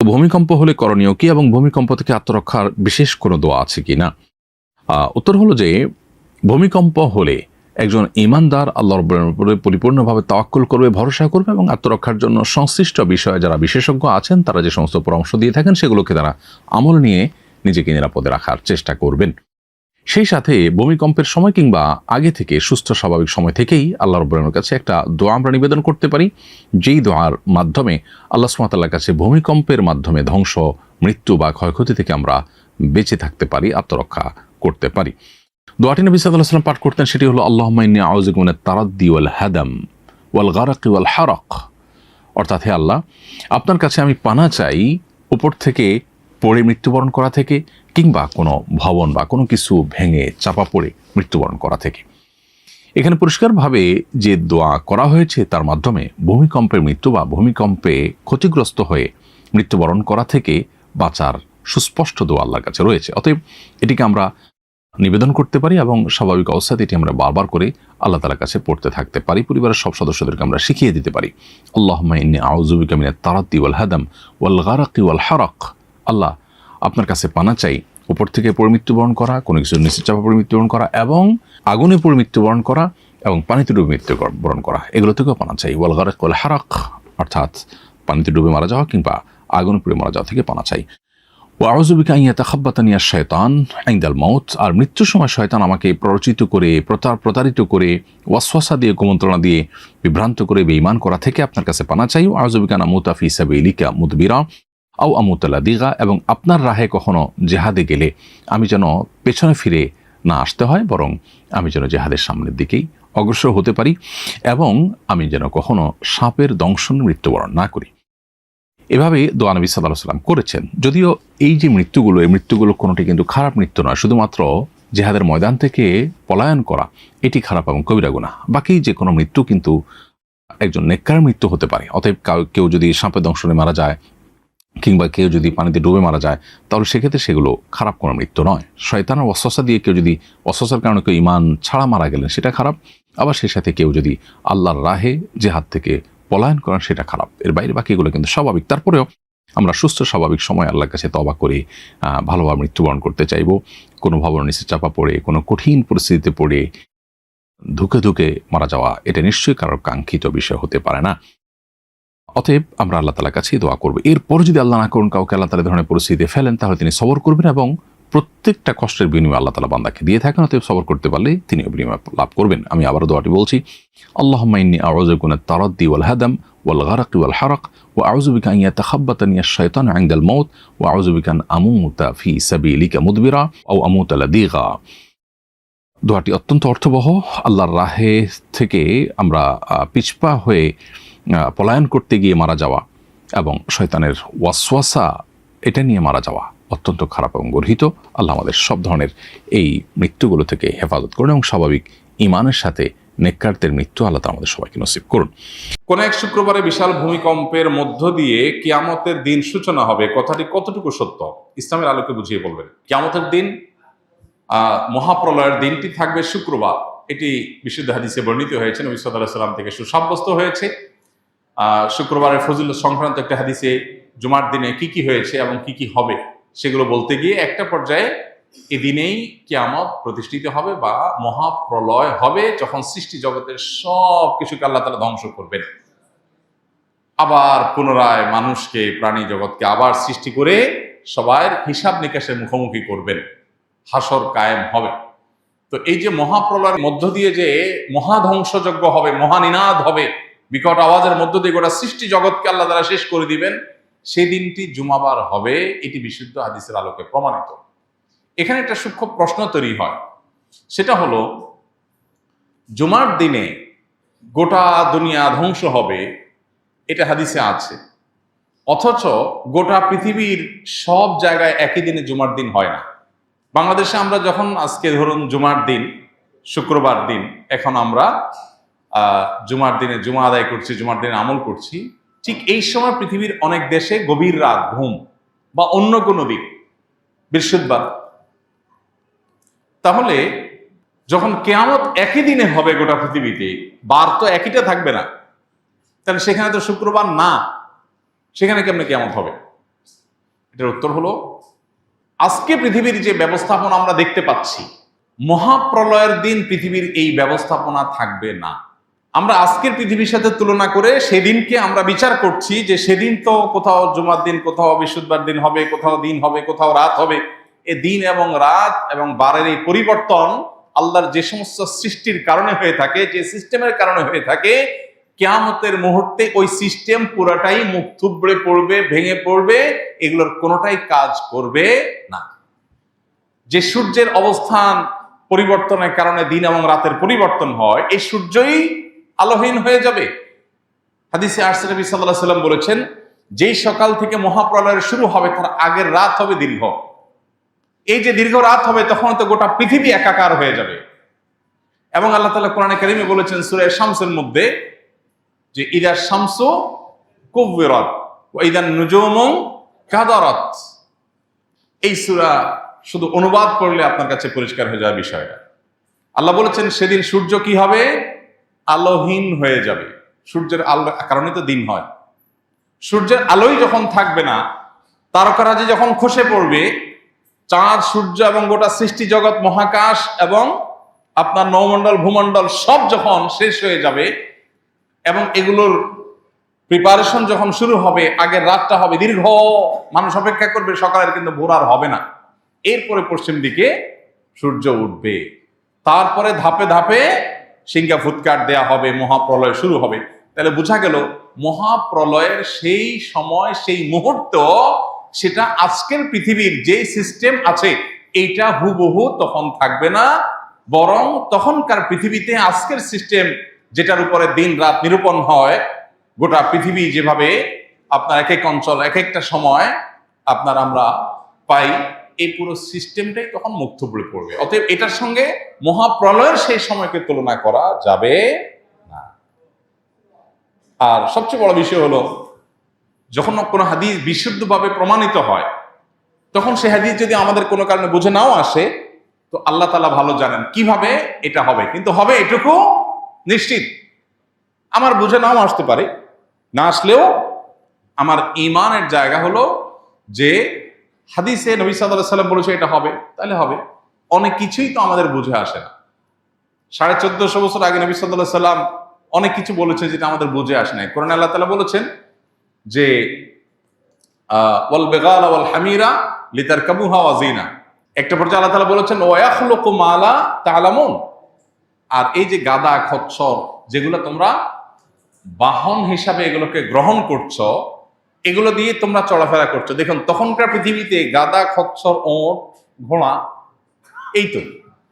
ভূমিকম্প হলে করণীয় কি এবং ভূমিকম্প থেকে আত্মরক্ষার বিশেষ কোনো দোয়া আছে কি না? উত্তর হলো যে ভূমিকম্প হলে একজন ঈমানদার আল্লাহর উপরে পরিপূর্ণভাবে তাওয়াক্কুল করবে, ভরসা করবে এবং আত্মরক্ষার জন্য সংশ্লিষ্ট বিষয়ে যারা বিশেষজ্ঞ আছেন তারা যে সমস্ত পরামর্শ দিয়ে থাকেন সেগুলোকে তারা আমল নিয়ে নিজেকে নিরাপদে রাখার চেষ্টা করবেন। সেই সাথে ভূমিকম্পের সময় কিংবা আগে থেকে সুস্থ স্বাভাবিক সময় থেকেই আল্লাহ রাব্বুল আলামিনের কাছে একটা দোয়া আমরা নিবেদন করতে পারি, যেই দোয়ার মাধ্যমে আল্লাহ সুবহানাহু ওয়া তাআলার কাছে ভূমিকম্পের মাধ্যমে ধ্বংস, মৃত্যু বা ক্ষয়ক্ষতি থেকে আমরা বেঁচে থাকতে পারি, আত্মরক্ষা করতে পারি। দোয়াটি নবী সাল্লাল্লাহু আলাইহি ওয়াসাল্লাম পাঠ করতেন, সেটি হলো আল্লাহুম্মা ইন্নী আউযু বিকা মিনাত তারাদ্দি ওয়াল হাদাম ওয়াল গারাকি ওয়াল হারাক। অর্থাৎ, হে আল্লাহ, আপনার কাছে আমি পানা চাই উপর থেকে পড়ে মৃত্যুবরণ করা থেকে, কিংবা কোনো ভবন বা কোনো কিছু ভেঙে চাপা পড়ে মৃত্যুবরণ করা থেকে। এখানে পরিষ্কারভাবে যে দোয়া করা হয়েছে তার মাধ্যমে ভূমিকম্পের মৃত্যু বা ভূমিকম্পে ক্ষতিগ্রস্ত হয়ে মৃত্যুবরণ করা থেকে বাঁচার সুস্পষ্ট দোয়া আল্লাহর কাছে রয়েছে। অতএব এটিকে আমরা নিবেদন করতে পারি এবং স্বাভাবিক অবস্থাতে এটি আমরা বারবার করে আল্লাহ তাআলার কাছে পড়তে থাকতে পারি। পরিবারের সব সদস্যদেরকে আমরা শিখিয়ে দিতে পারি, আল্লাহুম্মা ইন্নী আউযু বিকা মিনাত তারাদ্দি ওয়াল হাদাম ওয়াল গারাকি ওয়াল হারাক। আল্লাহ, আপনার কাছে পানা চাই উপর থেকে পড়ে মৃত্যুবরণ করা, কোনো কিছু নিচে চাপা পড়ে মৃত্যুবরণ করা, এবং আগুনে পড়ে মৃত্যুবরণ করা এবং পানিতে ডুবে মৃত্যুবরণ করা, এগুলো থেকেও পানা চাই। ওয়াল গারাক ওয়াল হারাক, অর্থাৎ পানিতে ডুবে মারা যাওয়া কিংবা আগুনে পড়ে মারা যাওয়া থেকে পানা চাই। ওয়া আউযু বিকা আন ইয়াতাখাব্বাতানি আশ-শায়তান ইনদাল মাউত, আর মৃত্যুর সময় শয়তান আমাকে প্ররোচিত করে, প্রতারিত করে, ওয়াসওয়াসা দিয়ে, কুমন্ত্রণা দিয়ে বিভ্রান্ত করে বেঈমান করা থেকে আপনার কাছে পানা চাই। ওয়া আউযু বিকা আন আমুতা ফি সাবিলিকা মুদবিরা আও আমুতা লাদিগা, এবং আপনার রাহে কখনো জেহাদে গেলে আমি যেন পেছনে ফিরে না আসতে হয়, বরং আমি যেন জেহাদের সামনের দিকেই অগ্রসর হতে পারি, এবং আমি যেন কখনো সাপের দংশন মৃত্যুবরণ না করি। এভাবে দোয়া নবী সাল্লাল্লাহু আলাইহি ওয়াসাল্লাম করেছেন। যদিও এই যে মৃত্যুগুলো, এই মৃত্যুগুলো কোনোটি কিন্তু খারাপ মৃত্যু নয়, শুধুমাত্র জেহাদের ময়দান থেকে পলায়ন করা এটি খারাপ এবং কবিরা গুনাহ। বাকি যে কোনো মৃত্যু কিন্তু একজন নেককার মৃত্যু হতে পারে। অতএব কেউ যদি সাপের দংশনে মারা যায় কিংবা কেউ যদি পানিতে ডুবে মারা যায়, তাহলে সেক্ষেত্রে সেগুলো খারাপ কোনো মৃত্যু নয়। শয়তানের ওয়াসওয়াসা দিয়ে কেউ যদি, ওয়াসওয়াসার কারণে কেউ ঈমান ছাড়া মারা গেলেন, সেটা খারাপ। আবার সেই সাথে কেউ যদি আল্লাহর রাহে জেহাদ থেকে পলায়ন করেন, সেটা খারাপ। এর বাইরে বাকিগুলো কিন্তু স্বাভাবিক। তারপরেও আমরা সুস্থ স্বাভাবিক সময় আল্লাহর কাছে তওবা করে ভালোভাবে মৃত্যুবরণ করতে চাইব। কোনো ভবনের নিচে চাপা পড়ে, কোনো কঠিন পরিস্থিতিতে পড়ে ধুকে ধুকে মারা যাওয়া, এটা নিশ্চয়ই কারোর কাঙ্ক্ষিত বিষয় হতে পারে না। অতএব আমরা আল্লাহ তাআলার কাছেই দোয়া করব। এরপর যদি আল্লাহ না করুন কাউকে আল্লাহ তাআলা ধরনের পরিস্থিতিতে ফেলেন, তাহলে তিনি সবর করবেন, এবং প্রত্যেকটা কষ্টের বিনিময় আল্লাহ তাআলা বান্দাকে দিয়ে থাকেন। অতএব সবর করতে পারলে তিনি বিনিময় লাভ করবেন। আমি আবারও দোয়াটি বলছি, আল্লাহুম্মা ইন্নী আউযু বিকা মিনাত তারাদ্দি ওয়াল হাদাম ওয়াল গারাকি ওয়াল হারাক ওয়া আউযু বিকা আন ইয়াতাখাব্বাতানি আশ-শায়তানু ইনদাল মাউত ওয়া আউযু বিকা আন আমুতা ফি সাবিলিকা মুদবিরা আও আমুতা লাদিগা। দোয়াটি অত্যন্ত অর্থবহ। আল্লাহর রাহে থেকে আমরা পিছপা হয়ে পলায়ন করতে গিয়ে মারা যাওয়া এবং শয়তানের ওয়াসওয়াসা এটা নিয়ে মারা যাওয়া অত্যন্ত খারাপ এবং গর্হিত। আল্লাহ আমাদের সব ধরনের এই মৃত্যুগুলো থেকে হেফাজত করুন এবং স্বাভাবিক ঈমানের সাথে নেককারদের মৃত্যু আল্লাহ তাআলা আমাদের সবাইকে নসিব করুন। কোন এক শুক্রবারে বিশাল ভূমিকম্পের মধ্য দিয়ে কিয়ামতের দিন সূচনা হবে, কথাটি কতটুকু সত্য? ইসলামের আলোকে বুঝিয়ে বলবেন। কিয়ামতের দিন, মহাপ্রলয়ের দিনটি থাকবে শুক্রবার, এটি বিশুদ্ধ হাদিসে বর্ণিত হয়েছে, নবী সাল্লাল্লাহু আলাইহি ওয়াসাল্লাম থেকে সুসাব্যস্ত হয়েছে। শুক্রবারের ফজিলত সংক্রান্ত একটা হাদিসে জুমার দিনে কি কি হয়েছে এবং কি কি হবে সেগুলো বলতে গিয়ে একটা পর্যায়ে এই দিনেই কিয়ামত প্রতিষ্ঠিত হবে বা মহাপ্রলয় হবে, যখন সৃষ্টি জগতের সব কিছুকে আল্লাহ তাআলা ধ্বংস করবেন, আবার পুনরায় মানুষকে, প্রাণী জগৎকে আবার সৃষ্টি করে সবার হিসাব নিকাশের মুখোমুখি করবেন, হাসর কায়েম হবে। তো এই যে মহাপ্রলয়ের মধ্য দিয়ে যে মহাধ্বংসযজ্ঞ হবে, মহানিনাদ হবে, বিকট আওয়াজের মধ্য দিয়ে গোটা সৃষ্টি জগৎকে আল্লাহ তাআলা শেষ করে দিবেন, সেই দিনটি জুমাবার হবে, এটি বিশুদ্ধ হাদিসের আলোকে প্রমাণিত। এখানে একটা সূক্ষ্ম প্রশ্ন তৈরি হয়, সেটা হলো, জুমার দিনে গোটা দুনিয়া ধ্বংস হবে, এটা হাদিসে আছে, অথচ গোটা পৃথিবীর সব জায়গায় একই দিনে জুমার দিন হয় না। বাংলাদেশে আমরা যখন আজকে ধরুন জুমার দিন, শুক্রবার দিন, এখন আমরা জুমার দিনে জুমা আদায় করছি, জুমার দিনে আমল করছি, ঠিক এই সময় পৃথিবীর অনেক দেশে গভীর রাত, ঘুম বা অন্য কোনো দিক, বৃহস্পতিবার। তাহলে যখন কিয়ামত একই দিনে হবে গোটা পৃথিবীতে, বার তো একইটা থাকবে না, তাহলে সেখানে তো শুক্রবার না, সেখানে কেমনে কিয়ামত হবে? এটার উত্তর হলো, আজকে পৃথিবীর যে ব্যবস্থাপনা আমরা দেখতে পাচ্ছি, মহাপ্রলয়ের দিন পৃথিবীর এই ব্যবস্থাপনা থাকবে না। আমরা আজকের পৃথিবীর সাথে তুলনা করে সেদিনকে আমরা বিচার করছি যে সেদিন তো কোথাও জুমার দিন, কোথাও বৃহস্পতিবার দিন হবে, কোথাও দিন হবে, কোথাও রাত হবে। এই দিন এবং রাত এবং বারের এই পরিবর্তন আল্লাহর যে সমস্ত সৃষ্টির কারণে হয়ে থাকে, যে সিস্টেমের কারণে হয়ে থাকে, কিয়ামতের মুহূর্তে ওই সিস্টেম পুরাটাই মুখ থুবড়ে পড়বে, ভেঙে পড়বে, এগুলোর কোনোটাই কাজ করবে না। যে সূর্যের অবস্থান পরিবর্তনের কারণে দিন এবং রাতের পরিবর্তন হয়, এই সূর্যই আলোহীন হয়ে যাবে। হাদিসে আসছে নবী সাল্লাল্লাহু আলাইহি ওয়াসাল্লাম বলেছেন, যেই সকাল থেকে মহাপ্রলয়ের শুরু হবে তার আগের রাত হবে দীর্ঘ। এই যে দীর্ঘ রাত হবে, তখন তো গোটা পৃথিবী একাকার হয়ে যাবে। এবং আল্লাহ তাআলা কোরআনে কারীমে বলেছেন সূরা শামসের মধ্যে যে ইদা শামসু কুববিরাত ওয়া ইদান নুজুমু কাদারাত। এই সূরা শুধু অনুবাদ করলে আপনার কাছে পরিষ্কার হয়ে যাবে বিষয়টা। আল্লাহ বলেছেন সেদিন সূর্য কি হবে? আলোহীন হয়ে যাবে। সূর্যের আলো কারণে তো দিন হয়। সূর্যের আলোই যখন থাকবে না, তারকারাজি যখন খসে পড়বে, চাঁদ, সূর্য এবং গোটা সৃষ্টি জগৎ, মহাকাশ এবং আপনার নৌমণ্ডল, ভূমণ্ডল সব যখন শেষ হয়ে যাবে এবং এগুলোর প্রিপারেশন যখন শুরু হবে, আগের রাতটা হবে দীর্ঘ, মানুষ অপেক্ষা করবে সকালের, কিন্তু ভোর আর হবে না। এরপরে পশ্চিম দিকে সূর্য উঠবে, তারপরে ধাপে ধাপে সিংহা ফুৎকার দেয়া হবে, মহাপ্রলয় শুরু হবে। তাহলে বোঝা গেল মহাপ্রলয়ের সেই সময়, সেই মুহূর্ত, সেটা আজকের পৃথিবীর যে সিস্টেম আছে এইটা হুবহু তখন থাকবে না, বরং তখনকার পৃথিবীতে আজকের সিস্টেম যেটার উপরে দিন রাত নিরূপণ হয়, গোটা পৃথিবী যেভাবে আপনার এক এক অঞ্চল এক একটা সময় আপনার আমরা পাই, এই পুরো সিস্টেমটাই তখন মুখ থুবড়ে পড়বে। অতএব এটার সঙ্গে মহাপ্রলয়ের সেই সময়কে তুলনা করা যাবে না। আর সবচেয়ে বড় বিষয় হলো, যখন কোনো হাদিস বিশুদ্ধভাবে প্রমাণিত হয়, তখন সে হাদিস যদি আমাদের কোনো কারণে বুঝে নাও আসে, তো আল্লাহ তাআলা ভালো জানেন কিভাবে এটা হবে, কিন্তু হবে এটুকু নিশ্চিত। আমার বুঝে নাও আসতে পারে, না আসলেও আমার ঈমানের জায়গা হলো যে হাদিসে নবী সাল্লাল্লাহু আলাইহি ওয়াসাল্লাম বলেছে এটা হবে, তাহলে হবে। অনেক কিছুই তো আমাদের বুঝে আসে না। 1450 বছর আগে নবী সাল্লাল্লাহু আলাইহি ওয়াসাল্লাম অনেক কিছু বলেছে যেটা আমাদের বুঝে আসে নাই। কোরআনে আল্লাহ তাআলা বলেছেন যে ওয়াল বিগালা ওয়াল হামিরা লিতারকাবুহা ওয়া জিনা। একটা পর্যায়ে আল্লাহ তাআলা বলেছেন ওয়া ইয়াখলুকু মা লা তা'লামুন। আর এই যে গাদা, খচ্চর, যেগুলো তোমরা বাহন হিসাবে এগুলোকে গ্রহণ করছো, এগুলো দিয়ে তোমরা চলাফেরা করছো। দেখুন তখনকার পৃথিবীতে গাদা, খচ্চর, ওট, ঘোড়া, এই তো,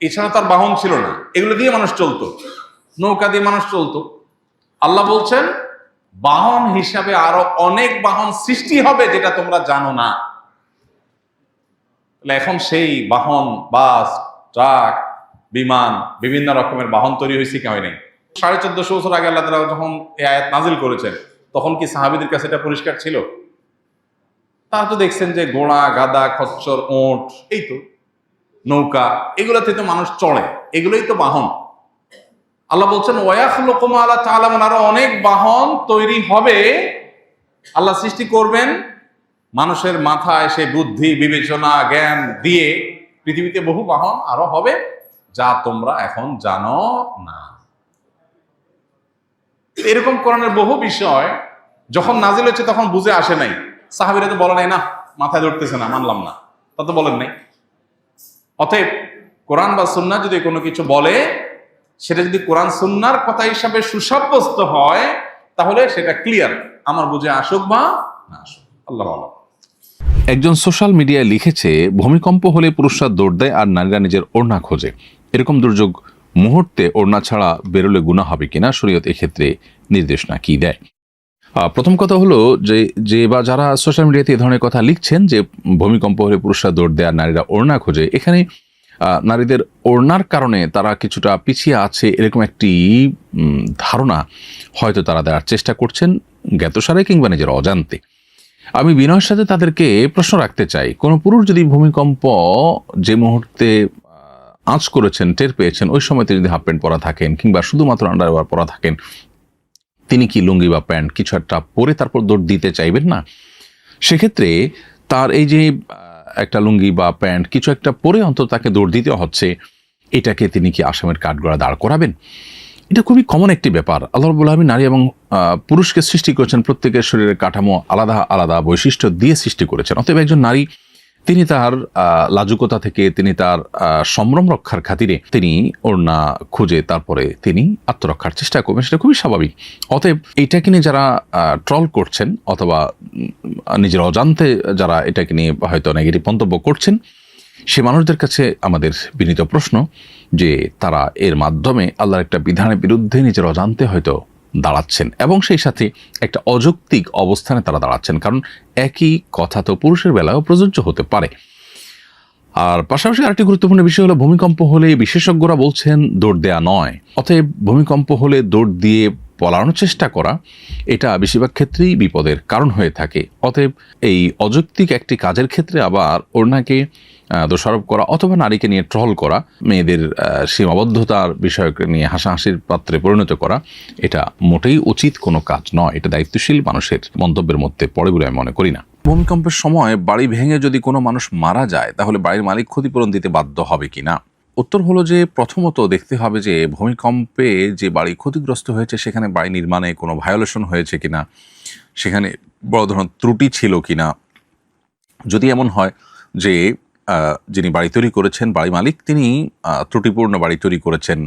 এছাড়া তার বাহন ছিল না। এগুলো দিয়ে মানুষ চলতো, নৌকা দিয়ে মানুষ চলতো। আল্লাহ বলছেন বাহন হিসাবে আরো অনেক বাহন সৃষ্টি হবে যেটা তোমরা জানো না। এখন সেই বাহন, বাস, ট্রাক, বিমান, বিভিন্ন রকমের বাহন তৈরি হয়েছে কি হয় নাই? 1450 বছর আগে আল্লাহ তাআলা যখন এই আয়াত নাজিল করেছেন, তখন কি সাহাবীদের কাছে এটা পরিষ্কার ছিল? তারা তো দেখছেন যে ঘোড়া, গাদা, খচ্চর, ওট, এই তো নৌকা, এগুলোতে তো মানুষ চড়ে, এগুলোই তো বাহন। আল্লাহ বলছেন ওয়ায়াখলুকু মা লা তা'লামুন, আরো অনেক বাহন তৈরি হবে, আল্লাহ সৃষ্টি করবেন। মানুষের মাথায় সে বুদ্ধি, বিবেচনা, জ্ঞান দিয়ে পৃথিবীতে বহু বাহন আরো হবে যা তোমরা এখন জানো না। এরকম কোরআনের বহু বিষয় যখন নাজিল হচ্ছে তখন বুঝে আসে নাই। সাহাবীরা তো বলে নাই, না মাথায় ধরতেছে না, মানলাম না, তা তো বলেন নাই। অতএব কোরআন বা সুন্নাহ যদি কোনো কিছু বলে, সেটা যদি কোরআন সুন্নাহর কথা হিসাবে সুসাব্যস্ত হয়, তাহলে সেটা ক্লিয়ার, আমার বুঝে আসুক বা না আসুক। আল্লাহ আল্লাহ। একজন সোশ্যাল মিডিয়ায় লিখেছে, ভূমিকম্প হলে পুরুষরা দৌড় দেয় আর নারীরা নিজের ওড়না খোঁজে। এরকম দুর্যোগ মুহূর্তে ওড়না ছাড়া বেরোলে গুনাহ হবে কিনা, শরীয়ত এক্ষেত্রে নির্দেশনা কি দেয়? প্রথম কথা হলো যে বা যারা সোশ্যাল মিডিয়াতে এই ধরনের কথা লিখছেন যে ভূমিকম্প হলে পুরুষরা দৌড় দেয় আর নারীরা ওড়না খোঁজে, এখানে নারীদের ওড়নার কারণে তারা কিছুটা পিছিয়ে আছে এরকম একটি ধারণা হয়তো তারা দেওয়ার চেষ্টা করছেন, জ্ঞাতসারে কিংবা নিজের অজান্তে। আমি বিনয়ের সাথে তাদেরকে প্রশ্ন রাখতে চাই, কোনো পুরুষ যদি ভূমিকম্প যে মুহূর্তে আঁচ করেছেন, টের পেয়েছেন, ওই সময় তিনি যদি হাফ প্যান্ট পরা থাকেন কিংবা শুধুমাত্র আন্ডারওয়্যার পরা থাকেন, তিনি কি লুঙ্গি বা প্যান্ট কিছু একটা পরে তারপর দৌড় দিতে চাইবেন না? সেক্ষেত্রে তার এই যে একটা লুঙ্গি বা প্যান্ট কিছু একটা পরে অন্তত তাকে দৌড় দিতে হচ্ছে, এটাকে তিনি কি আসামের কাঠগড়া দাঁড় করাবেন? এটা খুবই কমন একটি ব্যাপার। আল্লাহ রাব্বুল আলামিন নারী এবং পুরুষকে সৃষ্টি করেছেন, প্রত্যেকের শরীরের কাঠামো আলাদা আলাদা বৈশিষ্ট্য দিয়ে সৃষ্টি করেছেন। অতএব একজন নারী তিনি তার লাজুকতা থেকে, তিনি তার সম্ভ্রম রক্ষার খাতিরে তিনি ওড়না খুঁজে তারপরে তিনি আত্মরক্ষার চেষ্টা করবেন, সেটা খুবই স্বাভাবিক। অতএব এইটাকে নিয়ে যারা ট্রল করছেন অথবা নিজের অজান্তে যারা এটাকে নিয়ে হয়তো নেগেটিভ মন্তব্য করছেন, সে মানুষদের কাছে আমাদের বিনীত প্রশ্ন যে তারা এর মাধ্যমে আল্লাহর একটা বিধানের বিরুদ্ধে নিজের অজান্তে হয়তো দাঁড়াচ্ছেন এবং সেই সাথে একটা অযৌক্তিক অবস্থানে তারা দাঁড়াচ্ছেন, কারণ একই কথা তো পুরুষের বেলায়ও প্রযোজ্য হতে পারে। আর পাশাপাশি আরেকটি গুরুত্বপূর্ণ বিষয় হলো, ভূমিকম্প হলে বিশেষজ্ঞরা বলছেন দৌড় দেয়া নয়। অতএব ভূমিকম্প হলে দৌড় দিয়ে পলানোর চেষ্টা করা, এটা বেশিরভাগ ক্ষেত্রেই বিপদের কারণ হয়ে থাকে। অতএব এই অযৌক্তিক একটি কাজের ক্ষেত্রে আবার ওড়নাকে দোষারোপ করা অথবা নারীকে নিয়ে ট্রল করা, মেয়েদের সীমাবদ্ধতার বিষয়কে নিয়ে হাসাহাসির পাত্রে পরিণত করা, এটা মোটেই উচিত কোনো কাজ নয়। এটা দায়িত্বশীল মানুষের মন্তব্যের মধ্যে পড়ে বলে আমি মনে করি না। ভূমিকম্পের সময় বাড়ি ভেঙে যদি কোনো মানুষ মারা যায়, তাহলে বাড়ির মালিক ক্ষতিপূরণ দিতে বাধ্য হবে কিনা? উত্তর হলো যে প্রথমত দেখতে হবে যে ভূমিকম্পে যে বাড়ি ক্ষতিগ্রস্ত হয়েছে সেখানে বাড়ি নির্মাণে কোনো ভায়োলেশন হয়েছে কিনা, সেখানে বড় ধরনের ত্রুটি ছিল কিনা। যদি এমন হয় যে যিনি বাড়ি তৈরি করেছেন, বাড়ি মালিক, তিনি ত্রুটিপূর্ণ বাড়ি তৈরি করেছেন,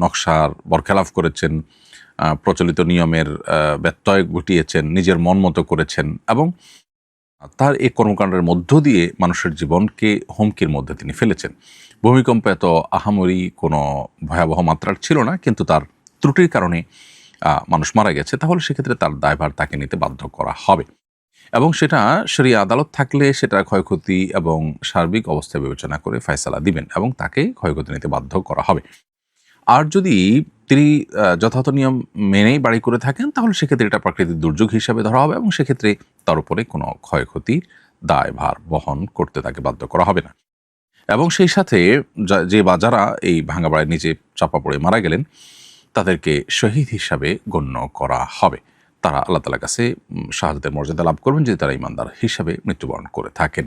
নকশার বরখেলাফ করেছেন, প্রচলিত নিয়মের ব্যত্যয় ঘটিয়েছেন, নিজের মন মতো করেছেন এবং তার এই কর্মকাণ্ডের মধ্য দিয়ে মানুষের জীবনকে হুমকির মধ্যে তিনি ফেলেছেন। ভূমিকম্প এত আহামরি কোনো ভয়াবহ মাত্রার ছিল না, কিন্তু তার ত্রুটির কারণে মানুষ মারা গেছে, তাহলে সেক্ষেত্রে তার দায়ভার তাকে নিতে বাধ্য করা হবে এবং সেটা শরিয়া আদালত থাকলে সেটা ক্ষয়ক্ষতি এবং সার্বিক অবস্থা বিবেচনা করে ফয়সালা দিবেন এবং তাকে ক্ষয়ক্ষতি নিতে বাধ্য করা হবে। আর যদি তিনি যথাযথ নিয়ম মেনেই বাড়ি করে থাকেন, তাহলে সেক্ষেত্রে এটা প্রাকৃতিক দুর্যোগ হিসাবে ধরা হবে এবং সেক্ষেত্রে তার উপরে কোনো ক্ষয়ক্ষতির দায়ভার বহন করতে তাকে বাধ্য করা হবে না। এবং সেই সাথে যে বা যারা এই ভাঙা বাড়ির নিচে চাপা পড়ে মারা গেলেন, তাদেরকে শহীদ হিসাবে গণ্য করা হবে। তারা আল্লাহ তাআলার কাছে শাহাদাতের মর্যাদা লাভ করবেন যদি তারা ঈমানদার হিসাবে মৃত্যুবরণ করে থাকেন।